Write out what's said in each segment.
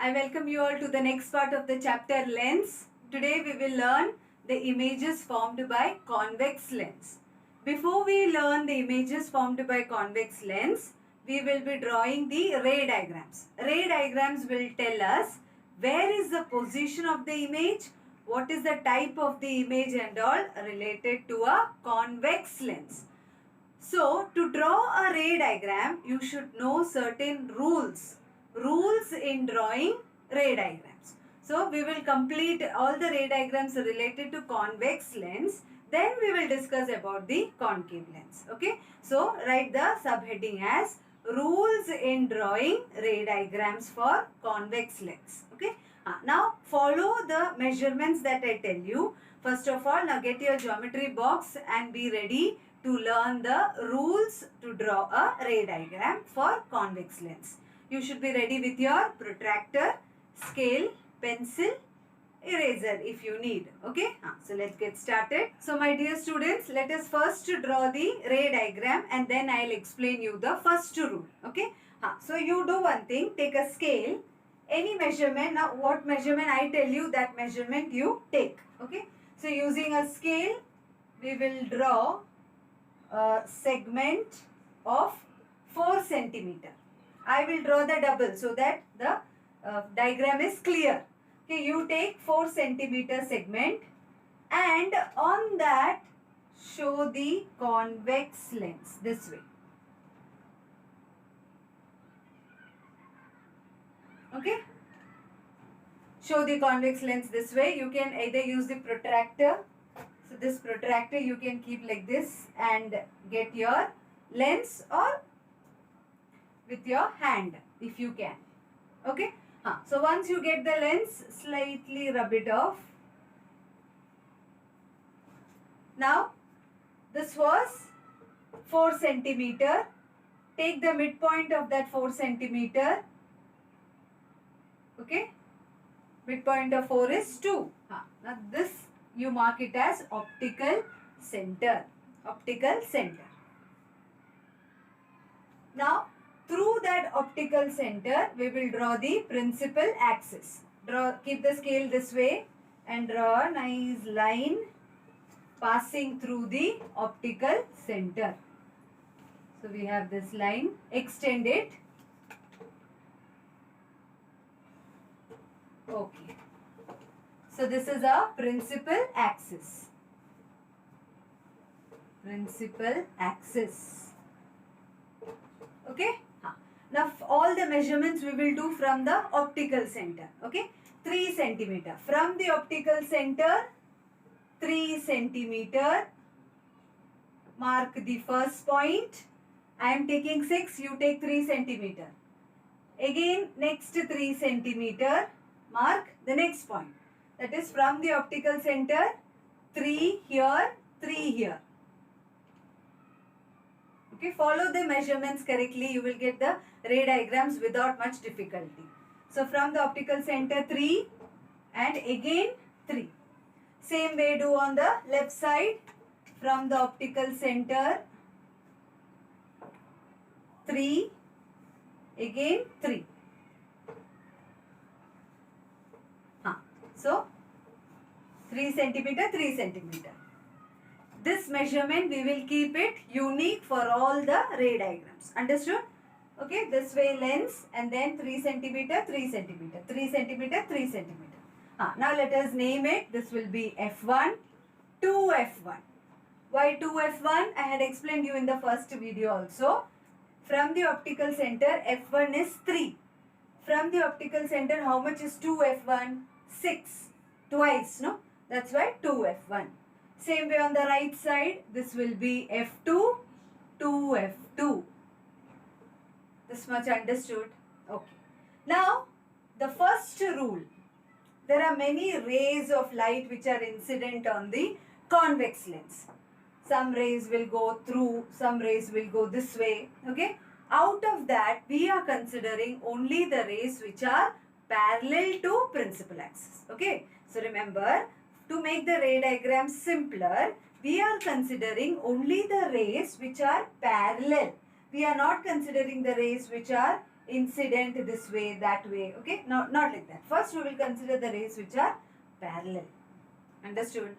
I welcome you all to the next part of the chapter lens. Today we will learn the images formed by convex lens. Before we learn the images formed by convex lens, we will be drawing the ray diagrams. Ray diagrams will tell us where is the position of the image, what is the type of the image and all related to a convex lens. So, to draw a ray diagram, you should know certain rules. Rules in drawing ray diagrams. So, we will complete all the ray diagrams related to convex lens. Then we will discuss about the concave lens. Okay. So, write the subheading as rules in drawing ray diagrams for convex lens. Okay. Now, follow the measurements that I tell you. First of all, now get your geometry box and be ready to learn the rules to draw a ray diagram for convex lens. You should be ready with your protractor, scale, pencil, eraser if you need. Okay. So let's get started. So my dear students, let us first draw the ray diagram and then I'll explain you the first rule. Okay. So you do one thing, take a scale, any measurement. Now what measurement I tell you, that measurement you take. Okay. So using a scale, we will draw a segment of 4 centimeter. I will draw the double so that the diagram is clear. Okay, you take 4 centimeter segment and on that show the convex lens this way. Okay. Show the convex lens this way. You can either use the protractor. So this protractor you can keep like this and get your lens, or with your hand if you can. Okay. So once you get the lens, slightly rub it off. Now this was 4 centimeter. Take the midpoint of that 4 centimeter. Okay. Midpoint of 4 is 2. Now this you mark it as optical center. Optical center. Now through that optical center, we will draw the principal axis. Keep the scale this way and draw a nice line passing through the optical center. So we have this line, extend it. Okay. So this is a principal axis. Principal axis. Okay. Now all the measurements we will do from the optical center. Okay. 3 centimeter. From the optical center, 3 centimeter. Mark the first point. I am taking 6. You take 3 centimeter. Again next 3 centimeter. Mark the next point. That is from the optical center, 3 here, 3 here. Okay, follow the measurements correctly. You will get the ray diagrams without much difficulty. So from the optical center 3 and again 3. Same way do on the left side. From the optical center 3, again 3. So 3 centimeter, 3 centimeter. This measurement we will keep it unique for all the ray diagrams. Understood? Okay, this way lens and then 3 centimeter, 3 centimeter, 3 centimeter, 3 centimeter. Now let us name it. This will be F1, 2F1. Why 2F1? I had explained you in the first video also. From the optical center, F1 is 3. From the optical center, how much is 2F1? 6. Twice, no? That's why 2F1. Same way on the right side, this will be F2, 2F2. This much understood? Okay. Now, the first rule. There are many rays of light which are incident on the convex lens. Some rays will go through, some rays will go this way. Okay. Out of that, we are considering only the rays which are parallel to principal axis. Okay. So remember, to make the ray diagram simpler, we are considering only the rays which are parallel. We are not considering the rays which are incident this way, that way. Okay, no, not like that. First we will consider the rays which are parallel. Understood?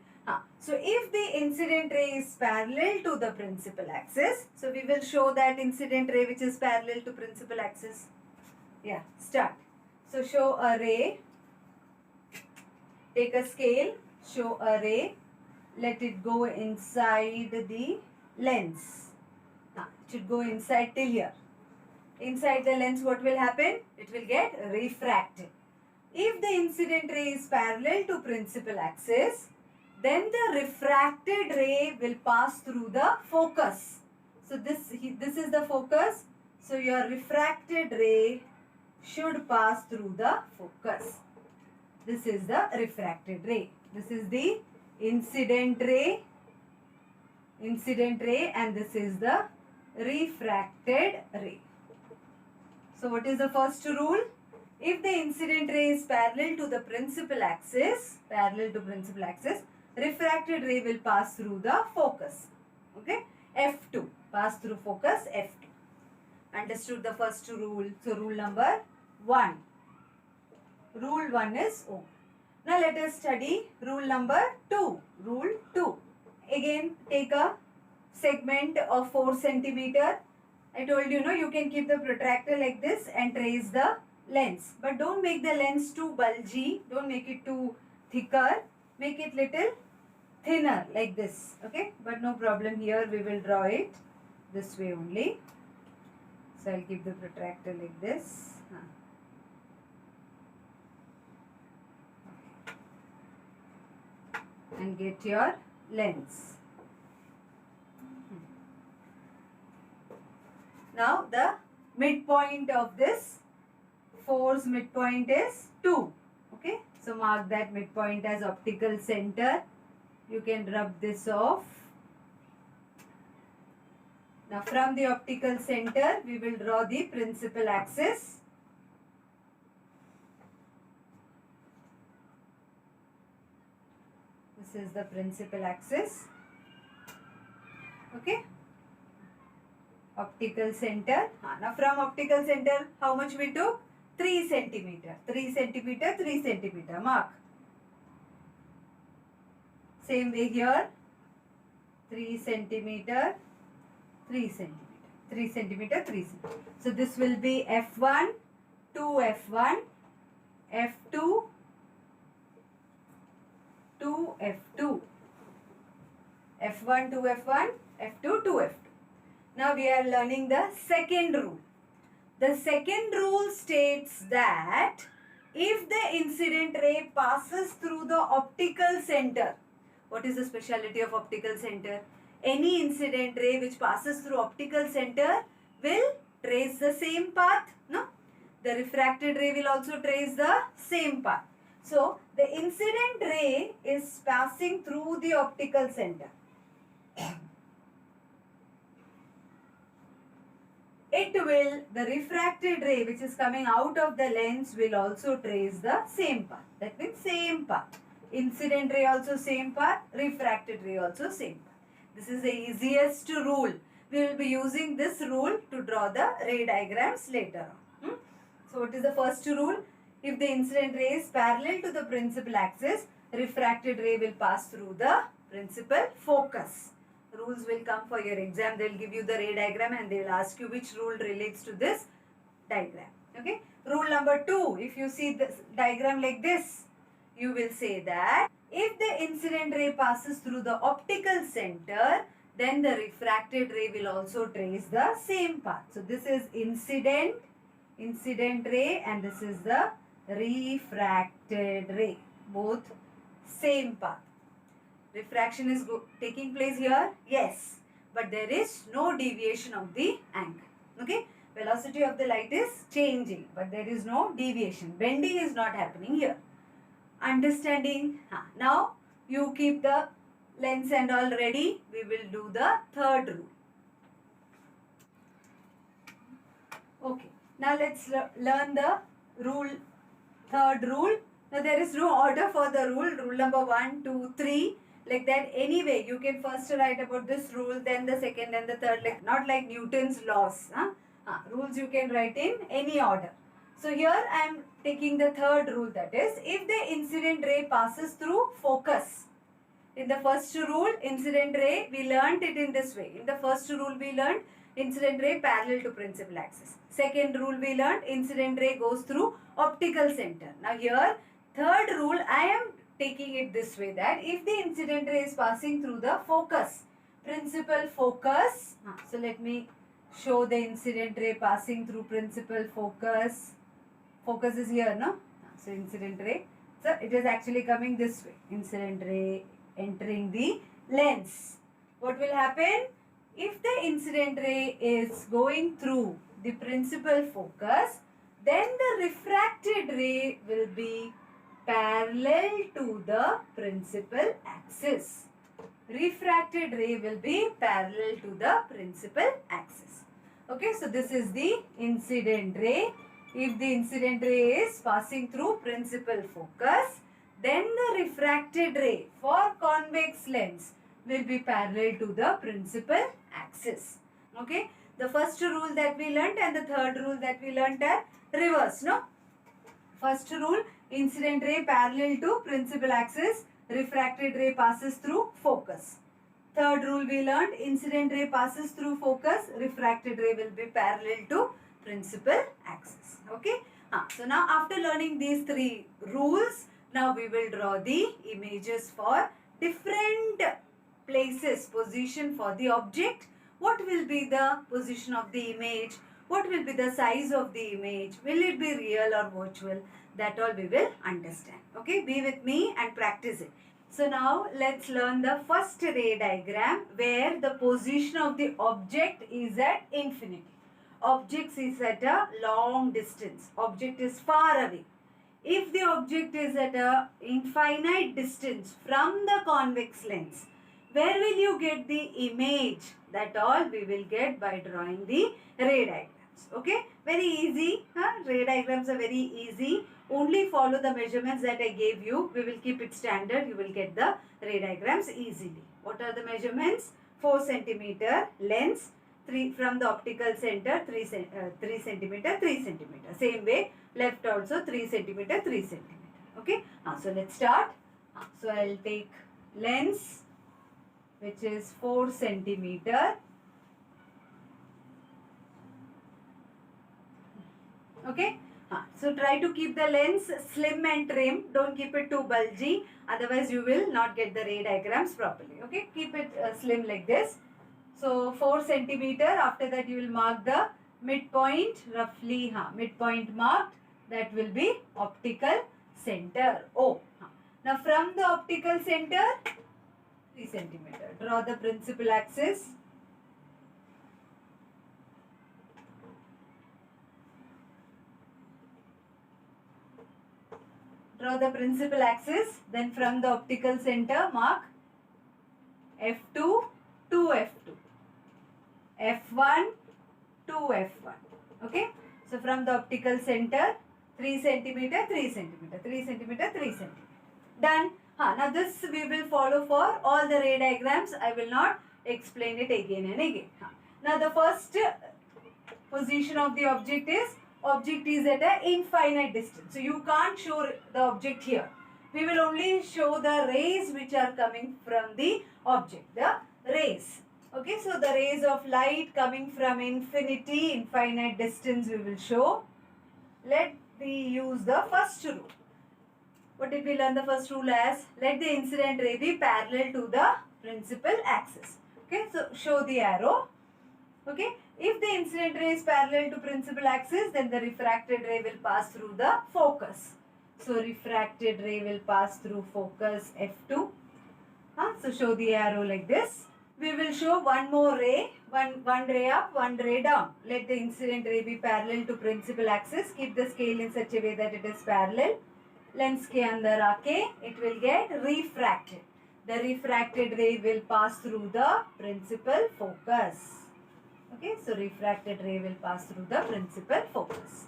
So if the incident ray is parallel to the principal axis, so we will show that incident ray which is parallel to principal axis. Yeah, start. So show a ray, take a scale, show a ray, let it go inside the lens. It should go inside till here. Inside the lens, what will happen? It will get refracted. If the incident ray is parallel to principal axis, then the refracted ray will pass through the focus. So this is the focus. So your refracted ray should pass through the focus. This is the refracted ray. This is the incident ray, and this is the refracted ray. So what is the first rule? If the incident ray is parallel to the principal axis, refracted ray will pass through the focus. Okay, F2, pass through focus F2. Understood the first rule? So rule number 1. Rule 1 is over. Now let us study rule number 2. Rule 2. Again, take a segment of 4 centimeter. I told you, you can keep the protractor like this and trace the lens. But don't make the lens too bulgy. Don't make it too thicker. Make it little thinner like this. Okay. But no problem here. We will draw it this way only. So I'll keep the protractor like this. And get your lens. Now the midpoint of this 4's midpoint is 2. Okay. So mark that midpoint as optical center. You can rub this off. Now from the optical center we will draw the principal axis. This is the principal axis. Okay. Optical center. Now from optical center, how much we took? 3 centimeter. 3 centimeter, 3 centimeter. Mark. Same way here. 3 centimeter, 3 centimeter. 3 centimeter, 3 centimeter. So this will be F1, 2F1, F2, 2F2. F1, 2F1, F2, 2F2. Now we are learning the second rule. The second rule states that if the incident ray passes through the optical center, what is the speciality of optical center? Any incident ray which passes through optical center will trace the same path. No? The refracted ray will also trace the same path. So the incident ray is passing through the optical center. The refracted ray which is coming out of the lens will also trace the same path. That means same path. Incident ray also same path, refracted ray also same path. This is the easiest rule. We will be using this rule to draw the ray diagrams later on. So what is the first rule? If the incident ray is parallel to the principal axis, refracted ray will pass through the principal focus. Rules will come for your exam. They will give you the ray diagram and they will ask you which rule relates to this diagram. Okay. Rule number 2. If you see this diagram like this, you will say that if the incident ray passes through the optical center, then the refracted ray will also trace the same path. So this is incident ray, and this is the refracted ray. Both same path. Refraction is taking place here? Yes. But there is no deviation of the angle. Okay. Velocity of the light is changing, but there is no deviation. Bending is not happening here. Understanding? Now you keep the lens and all ready. We will do the third rule. Okay. Now let's learn the third rule. Now there is no order for the rule. Rule number 1, 2, 3. Like that. Anyway, you can first write about this rule, then the second and the third. Like not like Newton's laws. Rules you can write in any order. So here I am taking the third rule, that is, if the incident ray passes through focus. In the first rule, incident ray, we learnt it in this way. In the first rule, we learnt incident ray parallel to principal axis. Second rule, we learnt incident ray goes through optical center. Now here, third rule, I am taking it this way, that if the incident ray is passing through the focus, principal focus. So let me show the incident ray passing through principal focus. Focus is here, no? So incident ray. So it is actually coming this way. Incident ray entering the lens. What will happen? If the incident ray is going through the principal focus, then the refracted ray will be parallel to the principal axis. Refracted ray will be parallel to the principal axis. Okay, so this is the incident ray. If the incident ray is passing through principal focus, then the refracted ray for convex lens will be parallel to the principal axis. Okay, the first rule that we learnt and the third rule that we learnt are reverse, no? First rule, incident ray parallel to principal axis, refracted ray passes through focus. Third rule we learnt, incident ray passes through focus, refracted ray will be parallel to principal axis. Okay. So now after learning these three rules, now we will draw the images for different places, position for the object. What will be the position of the image? What will be the size of the image? Will it be real or virtual? That all we will understand. Okay, be with me and practice it. So now let's learn the first ray diagram where the position of the object is at infinity. Object is at a long distance. Object is far away. If the object is at a infinite distance from the convex lens, where will you get the image? That all we will get by drawing the ray diagrams. Okay, very easy. Ray diagrams are very easy. Only follow the measurements that I gave you. We will keep it standard. You will get the ray diagrams easily. What are the measurements? 4 centimeter lens. 3 from the optical center, 3 centimeter, 3 centimeter. Same way, left also 3 centimeter, 3 centimeter. Okay. So let's start. So I'll take lens, which is 4 centimeter. Okay. So try to keep the lens slim and trim. Don't keep it too bulgy. Otherwise you will not get the ray diagrams properly. Okay. Keep it slim like this. So 4 centimeter. After that you will mark the midpoint roughly. Midpoint marked. That will be optical center O. Now from the optical center 3 centimeter. Draw the principal axis. Draw the principal axis. Then from the optical center mark F2 to F2. F1 to F1. Okay. So from the optical center 3 centimeter, 3 centimeter, 3 centimeter, 3 centimeter. Done. Now this we will follow for all the ray diagrams. I will not explain it again and again. Now the first position of the object is at an infinite distance. So you can't show the object here. We will only show the rays which are coming from the object. The rays. Okay, so the rays of light coming from infinite distance we will show. Let me use the first rule. What did we learn the first rule as? Let the incident ray be parallel to the principal axis. Okay, so show the arrow. Okay, if the incident ray is parallel to principal axis, then the refracted ray will pass through the focus. So refracted ray will pass through focus F2. So show the arrow like this. We will show one more ray, one ray up, one ray down. Let the incident ray be parallel to principal axis. Keep the scale in such a way that it is parallel. Lens के अंदर आके it will get refracted. The refracted ray will pass through the principal focus. Okay, so refracted ray will pass through the principal focus.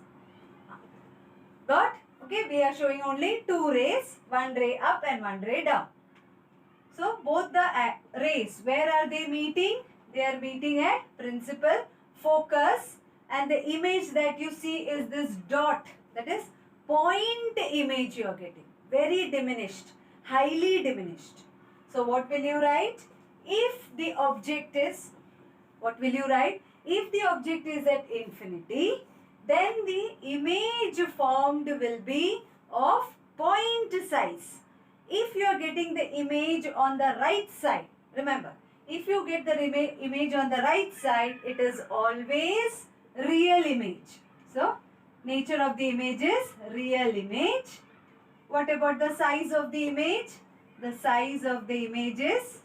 Got? Okay, we are showing only two rays, one ray up and one ray down. So both the rays, where are they meeting? They are meeting at principal focus. and the image that you see is this dot, that is point image you are getting, very diminished, highly diminished. So what will you write? If the object is, what will you write? If the object is at infinity, then the image formed will be of point size. If you are getting the image on the right side, remember, if you get the image on the right side, it is always real image. So, nature of the image is real image. What about the size of the image? The size of the image is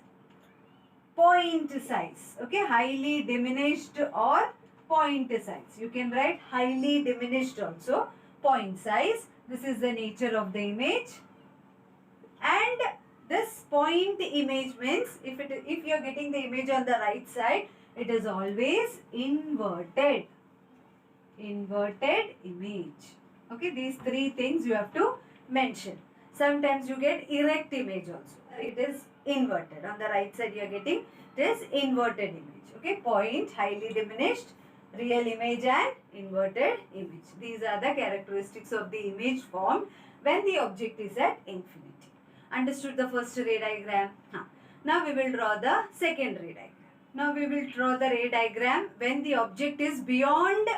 point size. Okay, highly diminished or point size. You can write highly diminished also, point size. This is the nature of the image. And this point image means if you are getting the image on the right side, it is always inverted. Inverted image. Okay, these three things you have to mention. Sometimes you get erect image also. It is inverted. On the right side you are getting this inverted image. Okay, point, highly diminished, real image and inverted image. These are the characteristics of the image formed when the object is at infinity. Understood the first ray diagram? Now we will draw the second ray diagram. Now we will draw the ray diagram when the object is beyond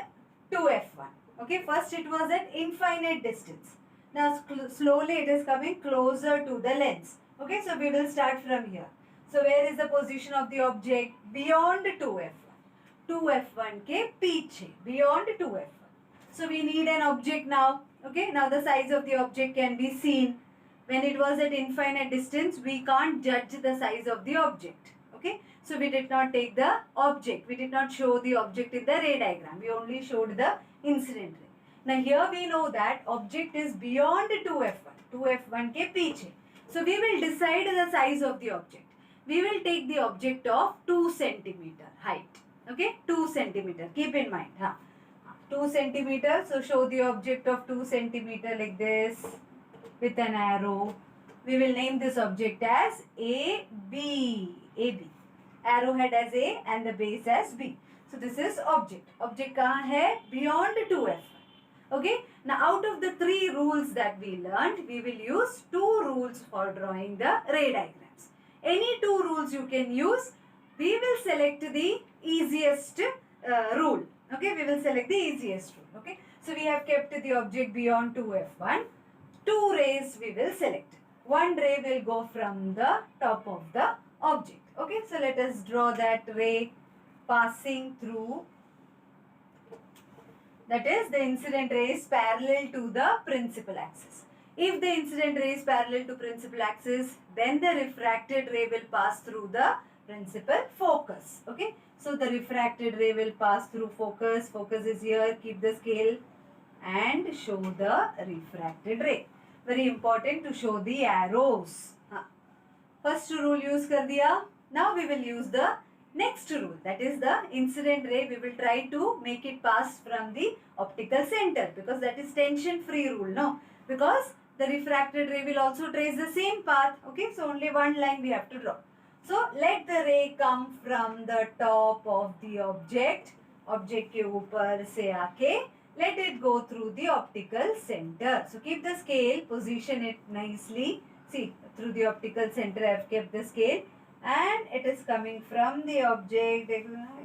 2f1. Okay, first it was at infinite distance. Now slowly it is coming closer to the lens. Okay, so we will start from here. So where is the position of the object? Beyond 2f1. 2f1 ke piche. Beyond 2f1. So we need an object now. Okay, now the size of the object can be seen. When it was at infinite distance, we can't judge the size of the object. Okay, so we did not take the object. We did not show the object in the ray diagram. We only showed the incident ray. Now here we know that object is beyond 2f1. 2f1 ke piche. So we will decide the size of the object. We will take the object of 2 centimeter height. Okay, 2 centimeter. Keep in mind. 2 centimeter. So show the object of 2 centimeter like this with an arrow. We will name this object as AB. AB. Arrowhead as A and the base as B. So this is object. Object kahan hai? Beyond 2f1. Okay. Now out of the 3 rules that we learned, we will use 2 rules for drawing the ray diagrams. Any 2 rules you can use. We will select the easiest rule. Okay. We will select the easiest rule. Okay. So we have kept the object beyond 2f1. 2 rays we will select. 1 ray will go from the top of the object. Okay, so let us draw that ray passing through. That is, the incident ray is parallel to the principal axis. If the incident ray is parallel to principal axis, then the refracted ray will pass through the principal focus. Okay, so the refracted ray will pass through focus. Focus is here. Keep the scale and show the refracted ray. Very important to show the arrows. First rule use kar diya. Now we will use the next rule. That is the incident ray. We will try to make it pass from the optical center because that is tension free rule. No, because the refracted ray will also trace the same path. Okay, so only one line we have to draw. So let the ray come from the top of the object. Object ke upar se aake. Let it go through the optical center. So keep the scale, position it nicely. See, through the optical center I have kept the scale and it is coming from the object.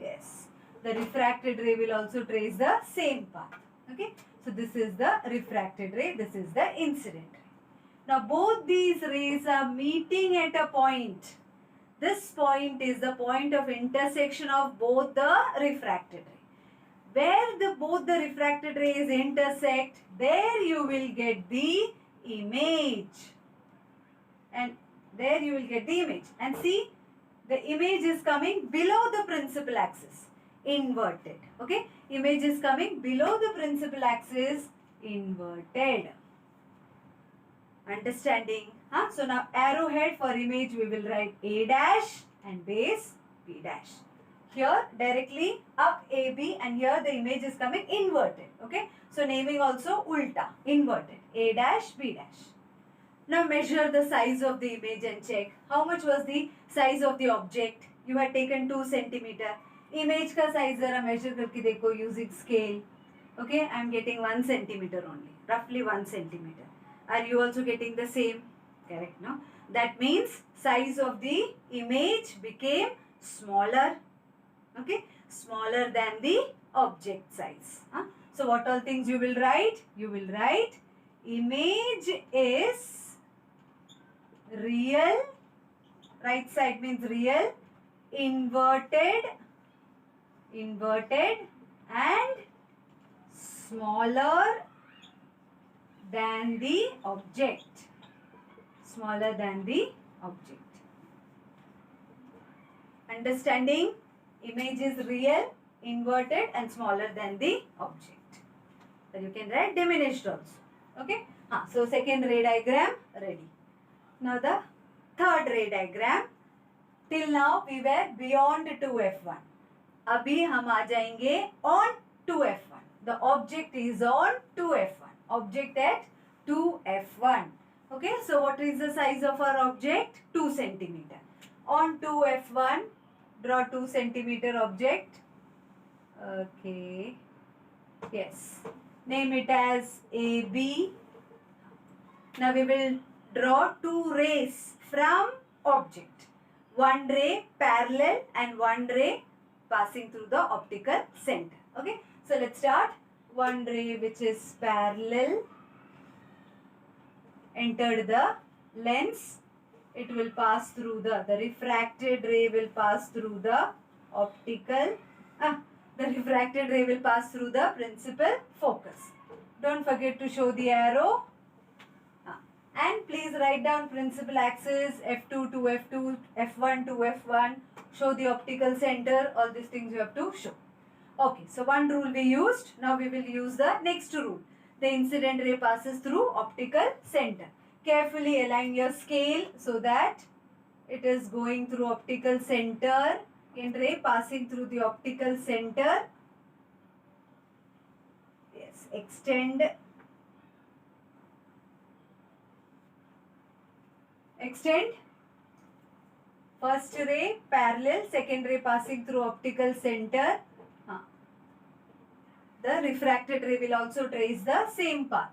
Yes, the refracted ray will also trace the same path. Okay, so this is the refracted ray, this is the incident ray. Now both these rays are meeting at a point. This point is the point of intersection of both the refracted ray. Where both the refracted rays intersect, there you will get the image. And there you will get the image. And see, the image is coming below the principal axis, inverted. Okay, image is coming below the principal axis, inverted. Understanding? So now arrowhead for image we will write A dash and base B dash. Here directly up AB and here the image is coming inverted. Okay, so naming also ulta, inverted, A dash B dash. Now measure the size of the image and check how much was the size of the object. You had taken 2 centimeter. Image का size जरा major करके देखो using scale. Okay, I am getting 1 centimeter only, roughly 1 centimeter. Are you also getting the same? Correct, no? That means size of the image became smaller. Okay, smaller than the object size. So what all things you will write? You will write image is real, right side means real, inverted and smaller than the object. Smaller than the object. Understanding? Image is real, inverted and smaller than the object. So you can write diminished also. Okay? So second ray diagram ready. Now the third ray diagram. Till now we were beyond 2f1. अभी हम आ जाएंगे on 2f1. The object is on 2f1. Object at 2f1. Okay, so what is the size of our object? 2 centimeter. On 2f1, draw 2 centimeter object. Okay. Yes. Name it as AB. Now we will draw 2 rays from object. One ray parallel and one ray passing through the optical center. Okay. So let's start. One ray which is parallel entered the lens. It will pass through the refracted ray will pass through the optical. The refracted ray will pass through the principal focus. Don't forget to show the arrow. And please write down principal axis F2 to F2, F1 to F1. Show the optical center. All these things you have to show. Okay, so one rule we used. Now we will use the next rule. The incident ray passes through optical center. Carefully align your scale so that it is going through optical center. In ray passing through the optical center. Yes, extend. Extend. First ray parallel, second ray passing through optical center. The refracted ray will also trace the same path.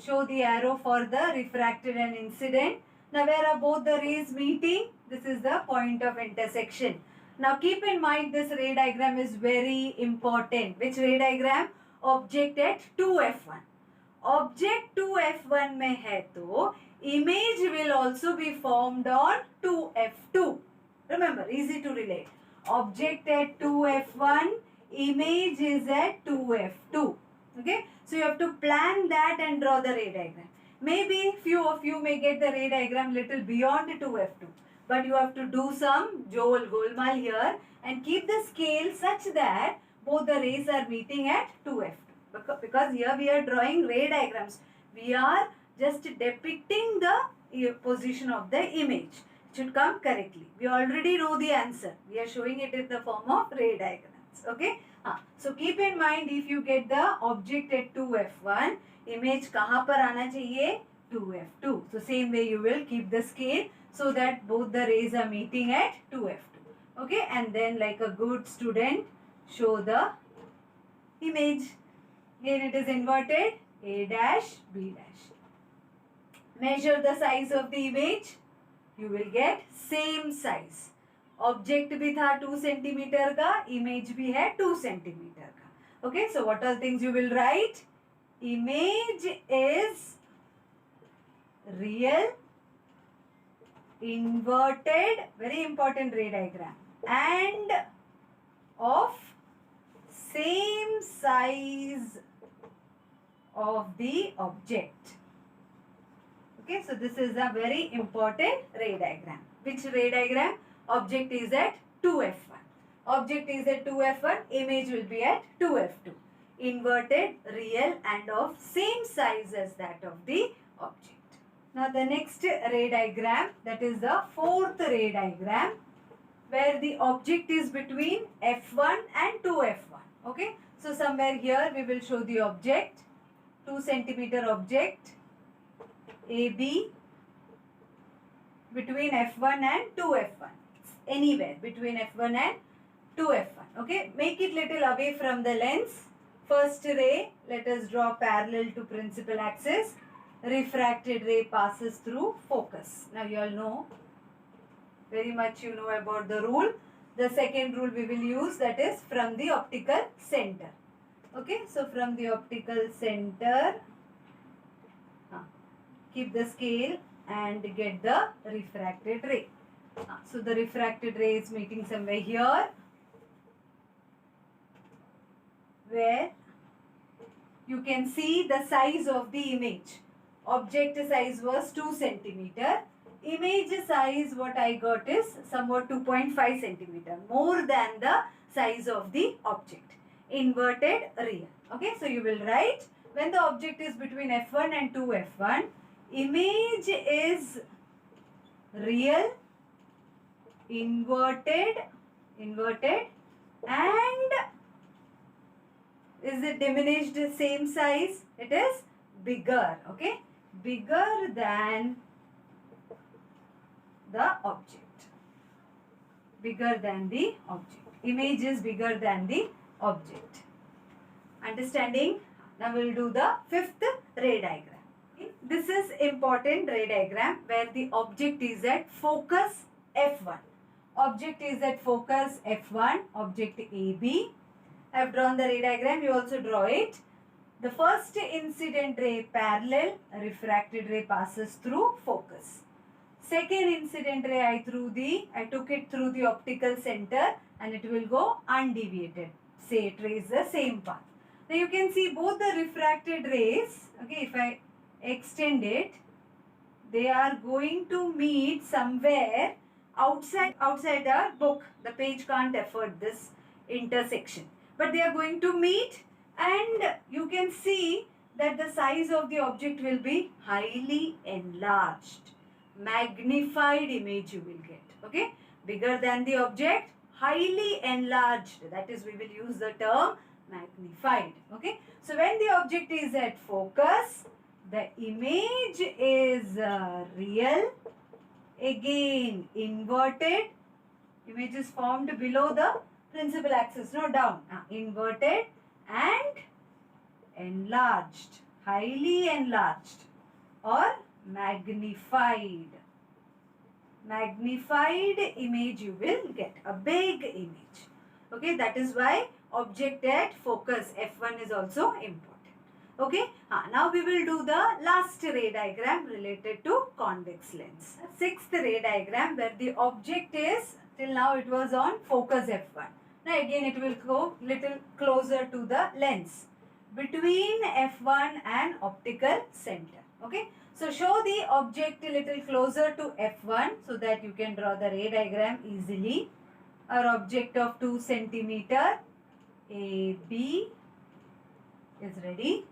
Show the arrow for the refracted and incident. Now where are both the rays meeting? This is the point of intersection. Now keep in mind this ray diagram is very important. Which ray diagram? Object at 2f1. Object 2f1 में है तो image will also be formed on 2f2. Remember, easy to relate. Object at 2f1, image is at 2f2. Okay, so you have to plan that and draw the ray diagram. Maybe few of you may get the ray diagram little beyond 2f2, but you have to do some golmaal here and keep the scale such that both the rays are meeting at 2f2. Because here we are drawing ray diagrams. We are just depicting the position of the image. It should come correctly. We already know the answer. We are showing it in the form of ray diagrams. Okay. So keep in mind, if you get the object at 2f1, image कहाँ पर आना चाहिए? 2f2. So same way you will keep the scale so that both the rays are meeting at 2f2. Okay. And then like a good student, show the image. Here it is inverted, A dash, B dash. Measure the size of the image. You will get same size. Object भी था 2 centimeter का, image भी है 2 centimeter का. Okay, so what all things you will write? Image is real, inverted, very important ray diagram, and of same size of the object. Okay, so this is a very important ray diagram. Which ray diagram? Object is at 2f1. Object is at 2f1, image will be at 2f2. Inverted, real and of same size as that of the object. Now the next ray diagram, that is the fourth ray diagram, where the object is between f1 and 2f1. Okay, so somewhere here we will show the object, 2 centimeter object, AB, between f1 and 2f1. Anywhere between f1 and to f1. Okay, make it little away from the lens. First ray, let us draw parallel to principal axis. Refracted ray passes through focus. Now you all know, very much you know about the rule. The second rule we will use, that is from the optical center. Okay, so from the optical center, keep the scale and get the refracted ray. So the refracted ray is meeting somewhere here, where you can see the size of the image. Object size was 2 centimeter. Image size what I got is somewhat 2.5 centimeter, more than the size of the object. Inverted real. Okay, so you will write, when the object is between f1 and 2f1, image is real, inverted, and is it diminished same size? It is bigger. Okay, bigger than the object. Bigger than the object. Image is bigger than the object. Understanding? Now we will do the fifth ray diagram. This is important ray diagram where the object is at focus f1. Object is at focus f1, object AB. I have drawn the ray diagram, you also draw it. The first incident ray parallel, refracted ray passes through focus. Second incident ray I took it through the optical center and it will go undeviated. Say it trace the same path. Now you can see both the refracted rays, okay, if I extend it, they are going to meet somewhere outside our book. The page can't afford this intersection. But they are going to meet, and you can see that the size of the object will be highly enlarged. Magnified image you will get. Okay, bigger than the object, highly enlarged. That is, we will use the term magnified. Okay, so when the object is at focus, the image is real, again inverted. Image is formed below the principal axis, no, down. Inverted and enlarged, highly enlarged or magnified. Magnified image you will get, a big image. Okay, that is why object at focus f1 is also important. Okay, now we will do the last ray diagram related to convex lens. Sixth ray diagram where the object is, till now it was on focus f1. Now again it will go little closer to the lens, between f1 and optical center. Okay, so show the object a little closer to f1 so that you can draw the ray diagram easily. Our object of 2 centimeter AB is ready.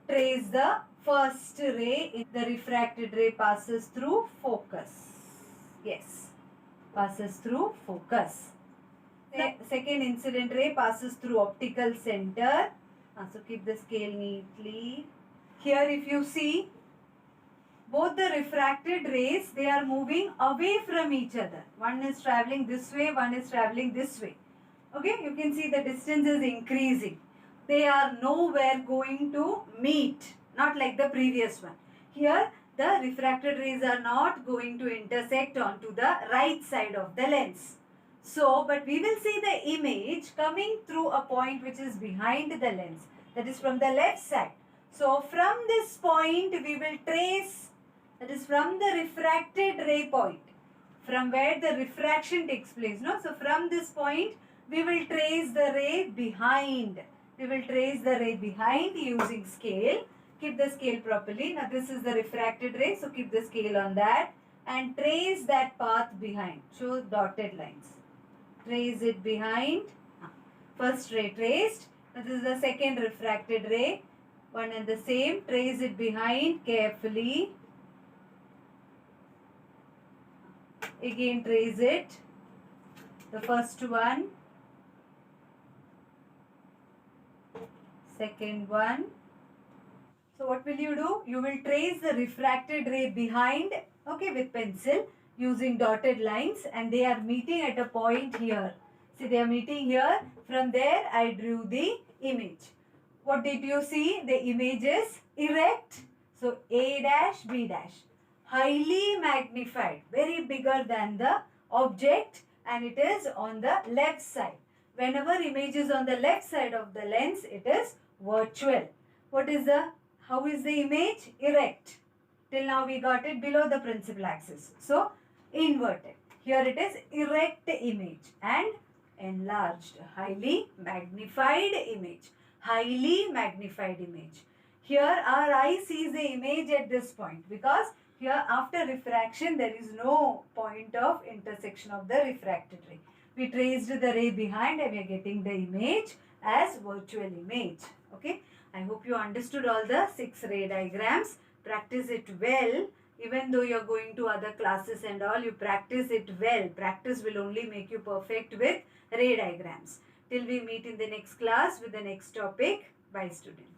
Trace the first ray. The refracted ray passes through focus. Yes, passes through focus. The second incident ray passes through optical center. So keep the scale neatly. Here if you see, both the refracted rays, they are moving away from each other. One is traveling this way, one is traveling this way. Okay, you can see the distance is increasing. They are nowhere going to meet, not like the previous one. Here the refracted rays are not going to intersect onto the right side of the lens. So, but we will see the image coming through a point which is behind the lens, that is from the left side. So, from this point we will trace, that is from the refracted ray point, from where the refraction takes place. No? So, from this point we will trace the ray behind. We will trace the ray behind using scale. Keep the scale properly. Now, this is the refracted ray, so keep the scale on that and trace that path behind. Show dotted lines. Trace it behind. First ray traced. This is the second refracted ray. One and the same. Trace it behind carefully. Again trace it. The first one. Second one. So what will you do? You will trace the refracted ray behind, okay, with pencil. using dotted lines, and they are meeting at a point here. See, they are meeting here. From there, I drew the image. What did you see? The image is erect. So, A dash, B dash. Highly magnified, very bigger than the object, and it is on the left side. Whenever image is on the left side of the lens, it is virtual. How is the image? Erect. Till now we got it below the principal axis. So, inverted. Here it is erect image and enlarged, highly magnified image. Highly magnified image. Here our eye sees the image at this point, because here after refraction there is no point of intersection of the refracted ray. We traced the ray behind and we are getting the image as virtual image. Okay. I hope you understood all the 6 ray diagrams. Practice it well. Even though you are going to other classes and all, you practice it well. Practice will only make you perfect with ray diagrams. Till we meet in the next class with the next topic. Bye, students.